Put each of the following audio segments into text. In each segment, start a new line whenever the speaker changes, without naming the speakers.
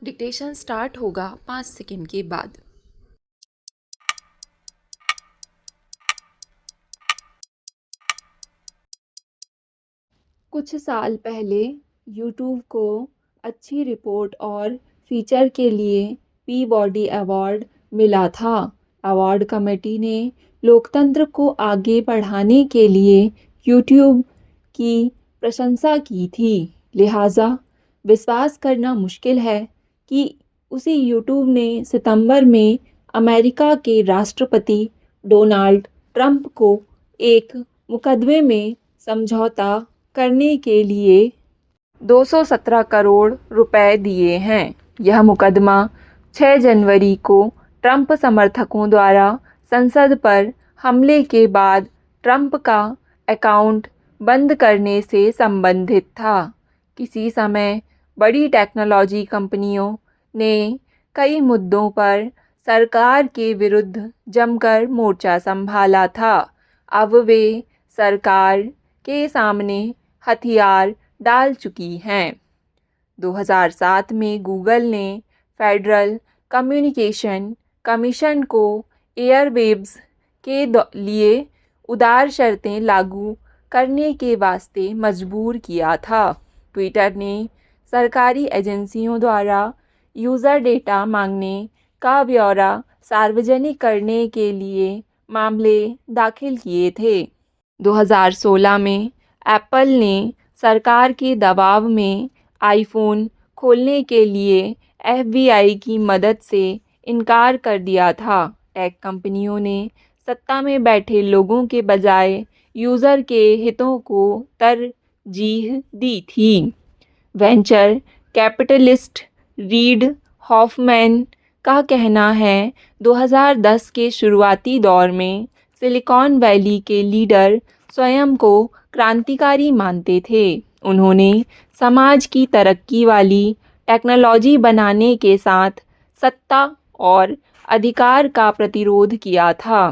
Dictation start होगा 5 second के बाद। कुछ साल पहले यूट्यूब को अच्छी रिपोर्ट और फीचर के लिए पीबॉडी अवार्ड मिला था। अवार्ड कमेटी ने लोकतंत्र को आगे बढ़ाने के लिए यूट्यूब की प्रशंसा की थी। लिहाजा विश्वास करना मुश्किल है कि उसी यूट्यूब ने सितंबर में अमेरिका के राष्ट्रपति डोनाल्ड ट्रंप को एक मुकदमे में समझौता करने के लिए 217 करोड़ रुपए दिए हैं। यह मुकदमा 6 जनवरी को ट्रंप समर्थकों द्वारा संसद पर हमले के बाद ट्रंप का अकाउंट बंद करने से संबंधित था। किसी समय बड़ी टेक्नोलॉजी कंपनियों ने कई मुद्दों पर सरकार के विरुद्ध जमकर मोर्चा संभाला था। अब वे सरकार के सामने हथियार डाल चुकी हैं। 2007 में गूगल ने फेडरल कम्युनिकेशन कमीशन को एयरवेव्स के लिए उदार शर्तें लागू करने के वास्ते मजबूर किया था। ट्विटर ने सरकारी एजेंसियों द्वारा यूज़र डेटा मांगने का ब्यौरा सार्वजनिक करने के लिए मामले दाखिल किए थे। 2016 में एप्पल ने सरकार के दबाव में आईफोन खोलने के लिए एफबीआई की मदद से इनकार कर दिया था। टेक कंपनियों ने सत्ता में बैठे लोगों के बजाय यूज़र के हितों को तरजीह दी थी। वेंचर कैपिटलिस्ट रीड हॉफमैन का कहना है 2010 के शुरुआती दौर में सिलिकॉन वैली के लीडर स्वयं को क्रांतिकारी मानते थे। उन्होंने समाज की तरक्की वाली टेक्नोलॉजी बनाने के साथ सत्ता और अधिकार का प्रतिरोध किया था।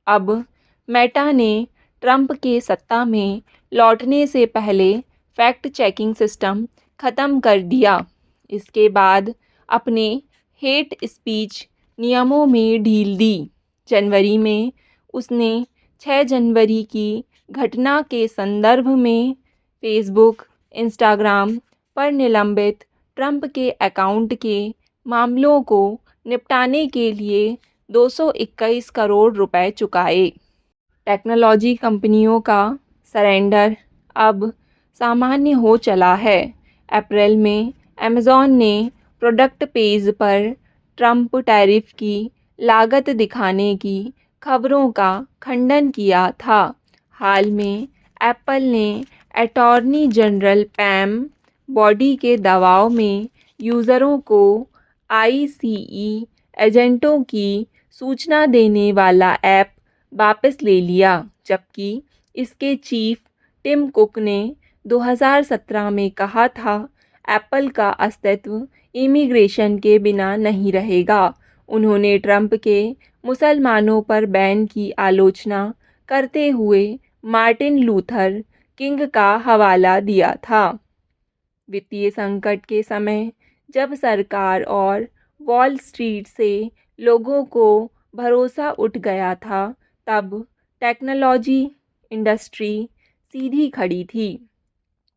अब मेटा ने ट्रंप के सत्ता में लौटने से पहले फैक्ट चेकिंग सिस्टम ख़त्म कर दिया। इसके बाद अपने हेट स्पीच नियमों में ढील दी। जनवरी में उसने 6 जनवरी की घटना के संदर्भ में फेसबुक, इंस्टाग्राम पर निलंबित ट्रंप के अकाउंट के मामलों को निपटाने के लिए 221 करोड़ रुपए चुकाए। टेक्नोलॉजी कंपनियों का सरेंडर अब सामान्य हो चला है। अप्रैल में अमेज़न ने प्रोडक्ट पेज पर ट्रंप टैरिफ की लागत दिखाने की खबरों का खंडन किया था। हाल में एप्पल ने अटॉर्नी जनरल पैम बॉडी के दबाव में यूज़रों को आईसीई एजेंटों की सूचना देने वाला ऐप वापस ले लिया, जबकि इसके चीफ टिम कुक ने 2017 में कहा था एप्पल का अस्तित्व इमिग्रेशन के बिना नहीं रहेगा। उन्होंने ट्रंप के मुसलमानों पर बैन की आलोचना करते हुए मार्टिन लूथर किंग का हवाला दिया था। वित्तीय संकट के समय जब सरकार और वॉल स्ट्रीट से लोगों को भरोसा उठ गया था, तब टेक्नोलॉजी इंडस्ट्री सीधी खड़ी थी।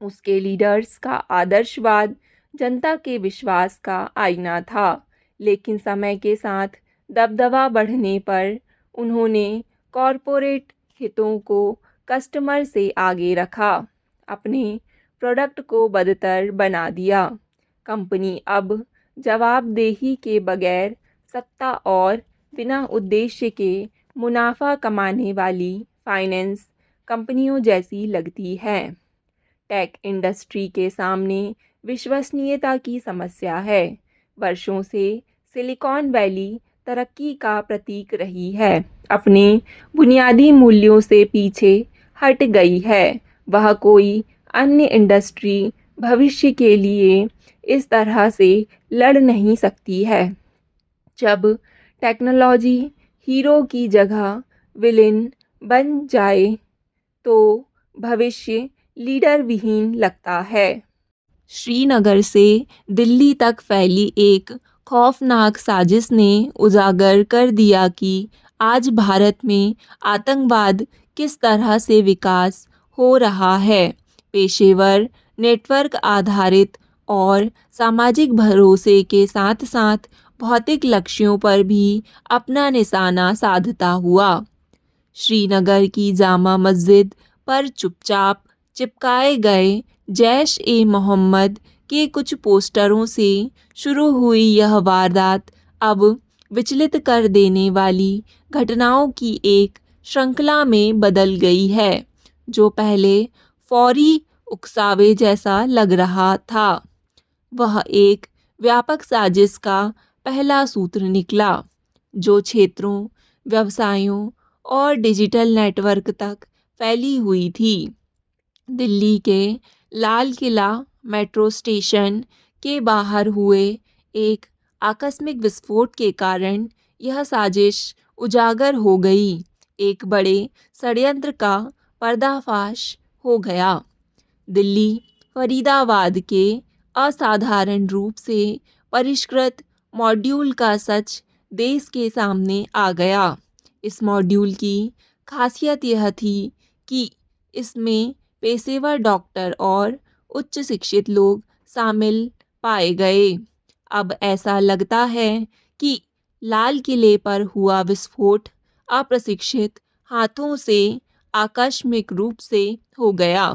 उसके लीडर्स का आदर्शवाद जनता के विश्वास का आईना था, लेकिन समय के साथ दबदबा बढ़ने पर उन्होंने कॉरपोरेट हितों को कस्टमर से आगे रखा, अपने प्रोडक्ट को बदतर बना दिया। कंपनी अब जवाबदेही के बगैर सत्ता और बिना उद्देश्य के मुनाफा कमाने वाली फाइनेंस कंपनियों जैसी लगती है। टेक इंडस्ट्री के सामने विश्वसनीयता की समस्या है। वर्षों से सिलिकॉन वैली तरक्की का प्रतीक रही है, अपने बुनियादी मूल्यों से पीछे हट गई है। वह कोई अन्य इंडस्ट्री भविष्य के लिए इस तरह से लड़ नहीं सकती है। जब टेक्नोलॉजी हीरो की जगह विलेन बन जाए तो भविष्य लीडर विहीन लगता है। श्रीनगर से दिल्ली तक फैली एक खौफनाक साजिश ने उजागर कर दिया कि आज भारत में आतंकवाद किस तरह से विकास हो रहा है। पेशेवर, नेटवर्क आधारित और सामाजिक भरोसे के साथ साथ भौतिक लक्ष्यों पर भी अपना निशाना साधता हुआ। श्रीनगर की जामा मस्जिद पर चुपचाप चिपकाए गए जैश ए मोहम्मद के कुछ पोस्टरों से शुरू हुई यह वारदात अब विचलित कर देने वाली घटनाओं की एक श्रृंखला में बदल गई है। जो पहले फौरी उकसावे जैसा लग रहा था, वह एक व्यापक साजिश का पहला सूत्र निकला, जो क्षेत्रों, व्यवसायों और डिजिटल नेटवर्क तक फैली हुई थी। दिल्ली के लाल किला मेट्रो स्टेशन के बाहर हुए एक आकस्मिक विस्फोट के कारण यह साजिश उजागर हो गई। एक बड़े षड्यंत्र का पर्दाफाश हो गया। दिल्ली फरीदाबाद के असाधारण रूप से परिष्कृत मॉड्यूल का सच देश के सामने आ गया। इस मॉड्यूल की खासियत यह थी कि इसमें पेशेवर डॉक्टर और उच्च शिक्षित लोग शामिल पाए गए। अब ऐसा लगता है कि लाल किले पर हुआ विस्फोट अप्रशिक्षित हाथों से आकस्मिक रूप से हो गया।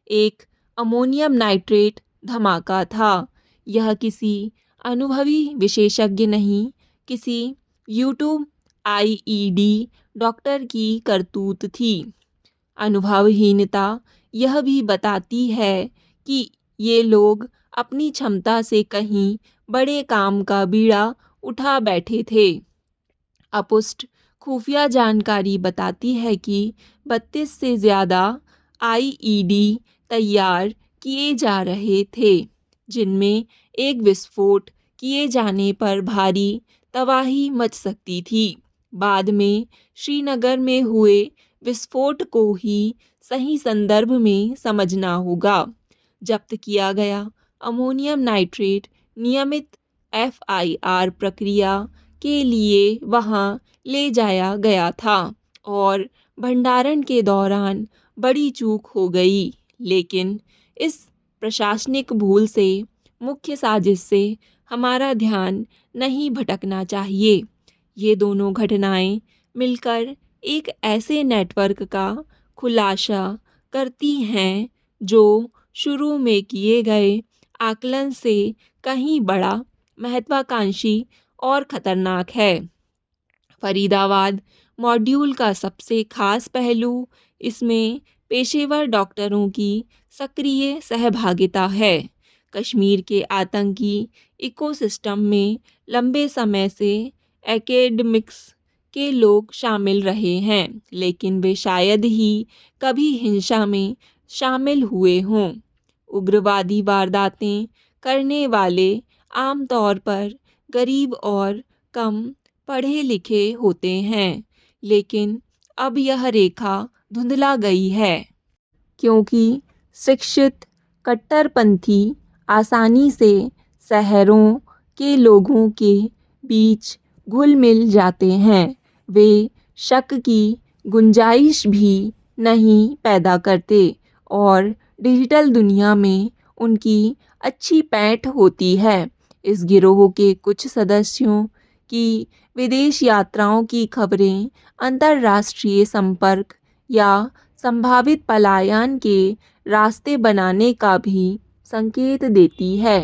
एक अमोनियम नाइट्रेट धमाका था। यह किसी अनुभवी विशेषज्ञ नहीं, किसी यूट्यूब आईईडी डॉक्टर की करतूत थी। अनुभवहीनता यह भी बताती है कि ये लोग अपनी क्षमता से कहीं बड़े काम का बीड़ा उठा बैठे थे। अपुष्ट खुफिया जानकारी बताती है कि 32 से ज़्यादा आईईडी तैयार किए जा रहे थे, जिनमें एक विस्फोट किए जाने पर भारी तबाही मच सकती थी। बाद में श्रीनगर में हुए विस्फोट को ही सही संदर्भ में समझना होगा। जब्त किया गया अमोनियम नाइट्रेट नियमित एफआईआर प्रक्रिया के लिए वहां ले जाया गया था और भंडारण के दौरान बड़ी चूक हो गई। लेकिन इस प्रशासनिक भूल से, मुख्य साजिश से हमारा ध्यान नहीं भटकना चाहिए। ये दोनों घटनाएं मिलकर एक ऐसे नेटवर्क का खुलासा करती हैं जो शुरू में किए गए आकलन से कहीं बड़ा, महत्वाकांक्षी और खतरनाक है। फरीदाबाद मॉड्यूल का सबसे खास पहलू इसमें पेशेवर डॉक्टरों की सक्रिय सहभागिता है। कश्मीर के आतंकी इकोसिस्टम में लंबे समय से एकेडमिक्स के लोग शामिल रहे हैं, लेकिन वे शायद ही कभी हिंसा में शामिल हुए हों। उग्रवादी वारदातें करने वाले आमतौर पर गरीब और कम पढ़े लिखे होते हैं, लेकिन अब यह रेखा धुंधला गई है, क्योंकि शिक्षित कट्टरपंथी आसानी से शहरों के लोगों के बीच घुल मिल जाते हैं। वे शक की गुंजाइश भी नहीं पैदा करते और डिजिटल दुनिया में उनकी अच्छी पैठ होती है। इस गिरोह के कुछ सदस्यों की विदेश यात्राओं की खबरें अंतर्राष्ट्रीय संपर्क या संभावित पलायन के रास्ते बनाने का भी संकेत देती है।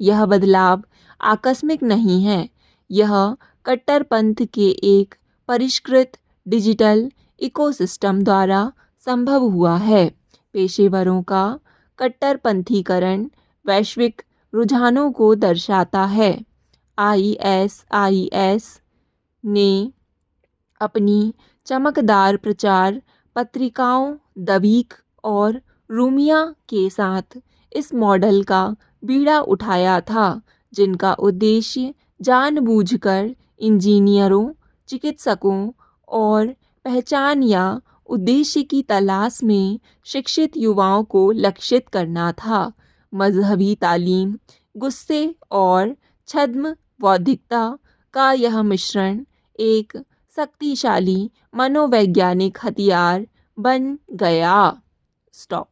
यह बदलाव आकस्मिक नहीं है, यह कट्टरपंथ के एक परिष्कृत डिजिटल इकोसिस्टम द्वारा संभव हुआ है। पेशेवरों का कट्टरपंथीकरण वैश्विक रुझानों को दर्शाता है। आईएसआईएस ने अपनी चमकदार प्रचार पत्रिकाओं दबीक और रूमिया के साथ इस मॉडल का बीड़ा उठाया था, जिनका उद्देश्य जानबूझकर इंजीनियरों, चिकित्सकों और पहचान या उद्देश्य की तलाश में शिक्षित युवाओं को लक्षित करना था। मजहबी तालीम, गुस्से और छद्म बौद्धिकता का यह मिश्रण एक शक्तिशाली मनोवैज्ञानिक हथियार बन गया। स्टॉप।